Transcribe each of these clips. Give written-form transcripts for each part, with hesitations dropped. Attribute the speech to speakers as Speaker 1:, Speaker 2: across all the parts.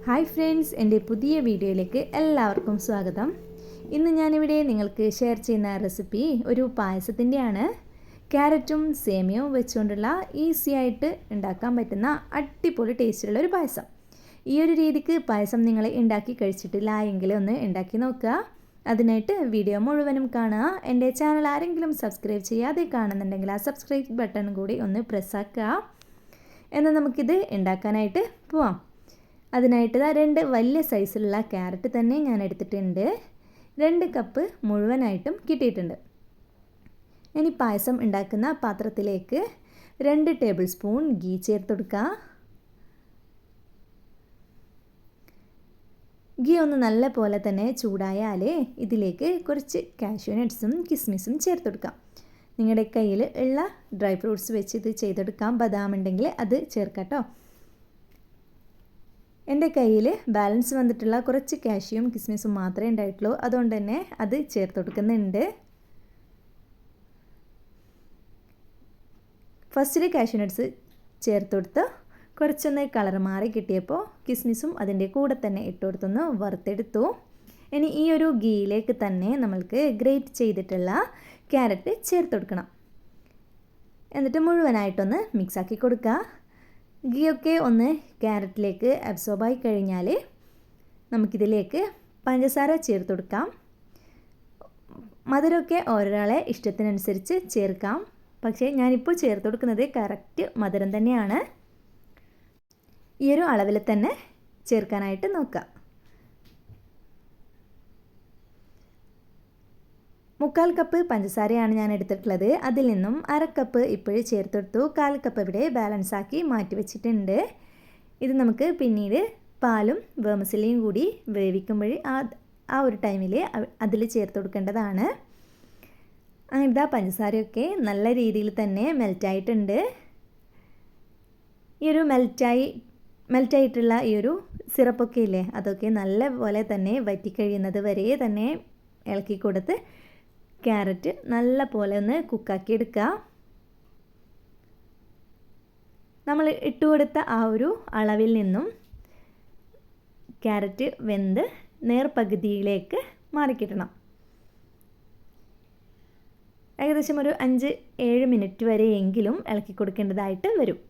Speaker 1: Hi friends, എൻ്റെ പുതിയ വീഡിയോയിലേക്ക് എല്ലാവർക്കും സ്വാഗതം. ഇന്ന് ഞാനിവിടെ നിങ്ങൾക്ക് ഷെയർ ചെയ്യുന്ന റെസിപ്പി ഒരു പായസത്തിൻ്റെയാണ്. ക്യാരറ്റും സേമിയവും വെച്ചുകൊണ്ടുള്ള ഈസി ആയിട്ട് ഉണ്ടാക്കാൻ പറ്റുന്ന അടിപൊളി ടേസ്റ്റുള്ള ഒരു പായസം. ഈ ഒരു രീതിക്ക് പായസം നിങ്ങൾ ഉണ്ടാക്കി കഴിച്ചിട്ടില്ല എങ്കിൽ ഒന്ന് ഉണ്ടാക്കി നോക്കുക. അതിനായിട്ട് വീഡിയോ മുഴുവനും കാണുക. എൻ്റെ ചാനൽ ആരെങ്കിലും സബ്സ്ക്രൈബ് ചെയ്യാതെ കാണുന്നുണ്ടെങ്കിൽ ആ സബ്സ്ക്രൈബ് ബട്ടൺ കൂടി ഒന്ന് പ്രസ്സാക്കുക. എന്നാൽ നമുക്കിത് ഉണ്ടാക്കാനായിട്ട് പോവാം. അതിനായിട്ട് 2 വലിയ സൈസിലുള്ള ക്യാരറ്റ് തന്നെ ഞാൻ എടുത്തിട്ടുണ്ട്. 2 കപ്പ് മുഴുവനായിട്ടും കിട്ടിയിട്ടുണ്ട്. ഇനി പായസം ഉണ്ടാക്കുന്ന പാത്രത്തിലേക്ക് 2 ടേബിൾ സ്പൂൺ ഗീ ചേർത്ത് കൊടുക്കുക. ഗീ ഒന്ന് നല്ല പോലെ തന്നെ ചൂടായാൽ ഇതിലേക്ക് കുറച്ച് കാഷ്യൂ നട്ട്സും കിസ്മിസും ചേർത്ത് കൊടുക്കാം. നിങ്ങളുടെ കയ്യിൽ ഉള്ള ഡ്രൈ ഫ്രൂട്ട്സ് വെച്ച് ഇത് ചെയ്തെടുക്കാം. ബദാം ഉണ്ടെങ്കിൽ അത് ചേർക്കാം. എൻ്റെ കയ്യിൽ ബാലൻസ് വന്നിട്ടുള്ള കുറച്ച് കാഷ്യൂം കിസ്മിസും മാത്രമേ ഉണ്ടായിട്ടുള്ളൂ. അതുകൊണ്ട് തന്നെ അത് ചേർത്ത് കൊടുക്കുന്നുണ്ട്. ഫസ്റ്റിൽ കാഷ്യൂ നട്ട്സ് ചേർത്ത് കൊടുത്ത് കുറച്ചൊന്ന് കളർ മാറി കിട്ടിയപ്പോൾ കിസ്മിസും അതിൻ്റെ കൂടെ തന്നെ ഇട്ട് കൊടുത്തൊന്ന് വറുത്തെടുത്തു. ഇനി ഈ ഒരു ഗീയിലേക്ക് തന്നെ നമ്മൾക്ക് ഗ്രേറ്റ് ചെയ്തിട്ടുള്ള ക്യാരറ്റ് ചേർത്ത് കൊടുക്കണം. എന്നിട്ട് മുഴുവനായിട്ടൊന്ന് മിക്സാക്കി കൊടുക്കുക. ഗീയൊക്കെ ഒന്ന് ക്യാരറ്റിലേക്ക് അബ്സോർബായി കഴിഞ്ഞാൽ നമുക്കിതിലേക്ക് പഞ്ചസാര ചേർത്ത് കൊടുക്കാം. മധുരമൊക്കെ ഓരോരാളെ ഇഷ്ടത്തിനനുസരിച്ച് ചേർക്കാം. പക്ഷേ ഞാനിപ്പോൾ ചേർത്ത് കൊടുക്കുന്നത് കറക്റ്റ് മധുരം തന്നെയാണ്. ഈ ഒരു അളവിൽ തന്നെ ചേർക്കാനായിട്ട് നോക്കുക. 1/4 കപ്പ് പഞ്ചസാരയാണ് ഞാൻ എടുത്തിട്ടുള്ളത്. അതിൽ നിന്നും 1/2 കപ്പ് ഇപ്പോഴും ചേർത്തെടുത്തു. 1/4 കപ്പ് ഇവിടെ ബാലൻസ് ആക്കി മാറ്റി വെച്ചിട്ടുണ്ട്. ഇത് നമുക്ക് പിന്നീട് പാലും വെർമിസെല്ലിയും കൂടി വേവിക്കുമ്പോൾ ആ ഒരു ടൈമിൽ അതിൽ ചേർത്ത് കൊടുക്കേണ്ടതാണ്. അങ്ങനെ പഞ്ചസാരയൊക്കെ നല്ല രീതിയിൽ തന്നെ മെൽറ്റായിട്ടുണ്ട്. ഈ ഒരു മെൽറ്റായിട്ടുള്ള ഈ ഒരു സിറപ്പൊക്കെ ഇല്ലേ, അതൊക്കെ നല്ല പോലെ തന്നെ വറ്റിക്കഴിയുന്നത് വരെ തന്നെ ഇളക്കി കൊടുത്ത് ക്യാരറ്റ് നല്ല പോലെ ഒന്ന് കുക്കാക്കി എടുക്കുക. നമ്മൾ ഇട്ടുകൊടുത്ത ആ ഒരു അളവിൽ നിന്നും ക്യാരറ്റ് വെന്ത് നേർപകുതിയിലേക്ക് മാറിക്കിട്ടണം. ഏകദേശം ഒരു 5-7 മിനിറ്റ് വരെയെങ്കിലും ഇളക്കി കൊടുക്കേണ്ടതായിട്ട് വരും.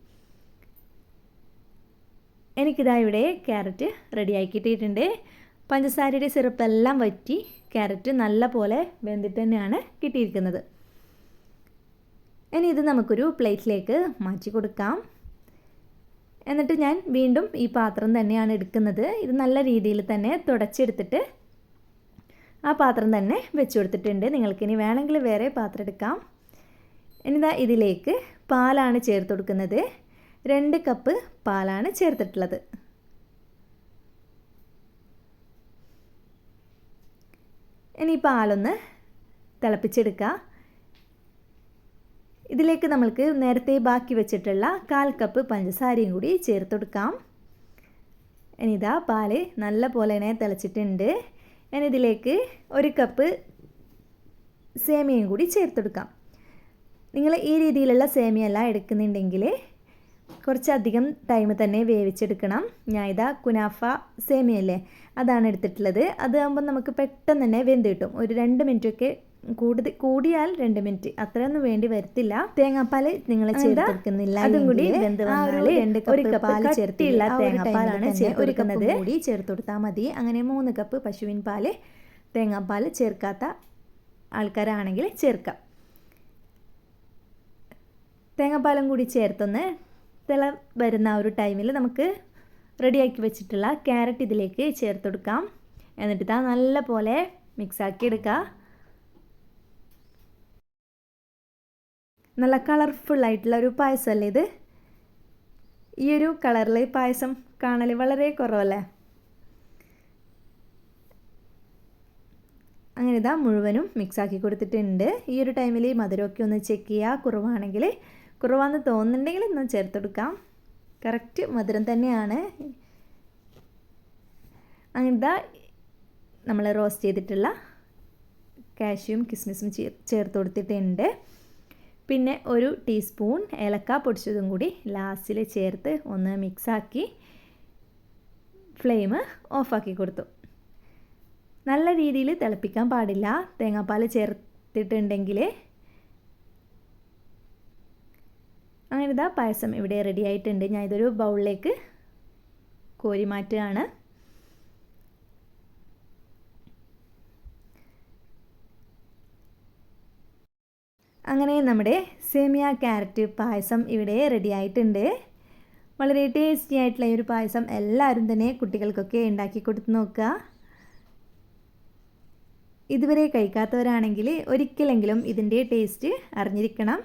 Speaker 1: എനിക്കിതാ ഇവിടെ ക്യാരറ്റ് റെഡിയാക്കി കിട്ടിയിട്ടുണ്ട്. പഞ്ചസാരയുടെ സിറപ്പെല്ലാം വറ്റി ക്യാരറ്റ് നല്ല പോലെ വെന്തിട്ട് തന്നെയാണ് കിട്ടിയിരിക്കുന്നത്. ഇനി ഇത് നമുക്കൊരു പ്ലേറ്റിലേക്ക് മാറ്റി കൊടുക്കാം. എന്നിട്ട് ഞാൻ വീണ്ടും ഈ പാത്രം തന്നെയാണ് എടുക്കുന്നത്. ഇത് നല്ല രീതിയിൽ തന്നെ തുടച്ചെടുത്തിട്ട് ആ പാത്രം തന്നെ വെച്ച് കൊടുത്തിട്ടുണ്ട്. നിങ്ങൾക്കിനി വേണമെങ്കിൽ വേറെ പാത്രം എടുക്കാം. ഇനിതാ ഇതിലേക്ക് പാലാണ് ചേർത്ത് കൊടുക്കുന്നത്. 2 കപ്പ് പാലാണ് ചേർത്തിട്ടുള്ളത്. ഇനി പാലൊന്ന് തിളപ്പിച്ചെടുക്കുക. ഇതിലേക്ക് നമ്മൾക്ക് നേരത്തെ ബാക്കി വെച്ചിട്ടുള്ള 1/4 കപ്പ് പഞ്ചസാരയും കൂടി ചേർത്ത് കൊടുക്കാം. ഇനി ഇതാ പാല് നല്ല പോലെ തന്നെ തിളച്ചിട്ടുണ്ട്. ഇനി ഇതിലേക്ക് 1 കപ്പ് സേമിയയും കൂടി ചേർത്ത് കൊടുക്കാം. നിങ്ങൾ ഈ രീതിയിലുള്ള സേമിയല്ല എടുക്കുന്നുണ്ടെങ്കിൽ കുറച്ചധികം ടൈം തന്നെ വേവിച്ചെടുക്കണം. ഞാൻ ഇതാ കുനാഫ സേമിയല്ലേ, അതാണ് എടുത്തിട്ടുള്ളത്. അതാകുമ്പോൾ നമുക്ക് പെട്ടെന്ന് തന്നെ വെന്ത് കിട്ടും. ഒരു 2 മിനിറ്റൊക്കെ കൂടിയാൽ 2 മിനിറ്റ് അത്രയൊന്നും വേണ്ടി വരത്തില്ല. തേങ്ങാപ്പാൽ നിങ്ങൾ ചേർത്തിരിക്കുന്നില്ല, അതും കൂടി വെന്ത് വന്നാൽ 2 കപ്പ് പാൽ ചേർത്തില്ല തേങ്ങാപ്പാലാണ് ചേർക്കുന്നത് കൂടി ചേർത്ത് കൊടുത്താൽ മതി. അങ്ങനെ 3 കപ്പ് പശുവിൻ പാൽ തേങ്ങാപ്പാൽ ചേർക്കാത്ത ആൾക്കാരാണെങ്കിൽ ചേർക്കാം. തേങ്ങാപ്പാലും കൂടി ചേർത്തൊന്ന് തിള വരുന്ന ഒരു ടൈമിൽ നമുക്ക് റെഡിയാക്കി വെച്ചിട്ടുള്ള ക്യാരറ്റ് ഇതിലേക്ക് ചേർത്ത് കൊടുക്കാം. എന്നിട്ട് ഇതാ നല്ല പോലെ മിക്സാക്കി എടുക്കുക. നല്ല കളർഫുള്ളായിട്ടുള്ള ഒരു പായസമല്ലേ ഇത്. ഈ ഒരു കളറിൽ പായസം കാണൽ വളരെ കുറവല്ലേ. അങ്ങനെ ഇതാ മുഴുവനും മിക്സാക്കി കൊടുത്തിട്ടുണ്ട്. ഈ ഒരു ടൈമിൽ മധുരമൊക്കെ ഒന്ന് ചെക്ക് ചെയ്യുക. കുറവാന്ന് തോന്നുന്നുണ്ടെങ്കിൽ ഒന്ന് ചേർത്ത് കൊടുക്കാം. കറക്റ്റ് മധുരം തന്നെയാണ്. അങ്ങനെ നമ്മൾ റോസ്റ്റ് ചെയ്തിട്ടുള്ള കാഷ്യൂം കിസ്മിസും ചേർത്ത് കൊടുത്തിട്ടുണ്ട്. പിന്നെ 1 ടീസ്പൂൺ ഏലക്ക പൊടിച്ചതും കൂടി ലാസ്റ്റിൽ ചേർത്ത് ഒന്ന് മിക്സാക്കി ഫ്ലെയിം ഓഫാക്കി കൊടുത്തു. നല്ല രീതിയിൽ തിളപ്പിക്കാൻ പാടില്ല, തേങ്ങാപ്പാൽ ചേർത്തിട്ടുണ്ടെങ്കിൽ. അങ്ങനെ ഇതാ പായസം ഇവിടെ റെഡി ആയിട്ടുണ്ട്. ഞാൻ ഇതൊരു ബൗളിലേക്ക് കോരി മാറ്റുകയാണ്. അങ്ങനെ നമ്മുടെ സേമിയ ക്യാരറ്റ് പായസം ഇവിടെ റെഡി ആയിട്ടുണ്ട്. വളരെ ടേസ്റ്റി ആയിട്ടുള്ള ഈ ഒരു പായസം എല്ലാവരും തന്നെ കുട്ടികൾക്കൊക്കെ ഉണ്ടാക്കി കൊടുത്ത് നോക്കുക. ഇതുവരെ കഴിക്കാത്തവരാണെങ്കിൽ ഒരിക്കലെങ്കിലും ഇതിൻ്റെ ടേസ്റ്റ് അറിഞ്ഞിരിക്കണം.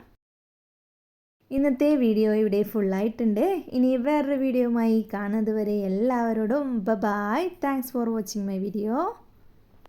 Speaker 1: ഇന്നത്തെ വീഡിയോ ഇവിടെ ഫുള്ളായിട്ടുണ്ട്. ഇനി വേറൊരു വീഡിയോയുമായി കാണുന്നത് വരെ എല്ലാവരോടും bye. Thanks for watching my video.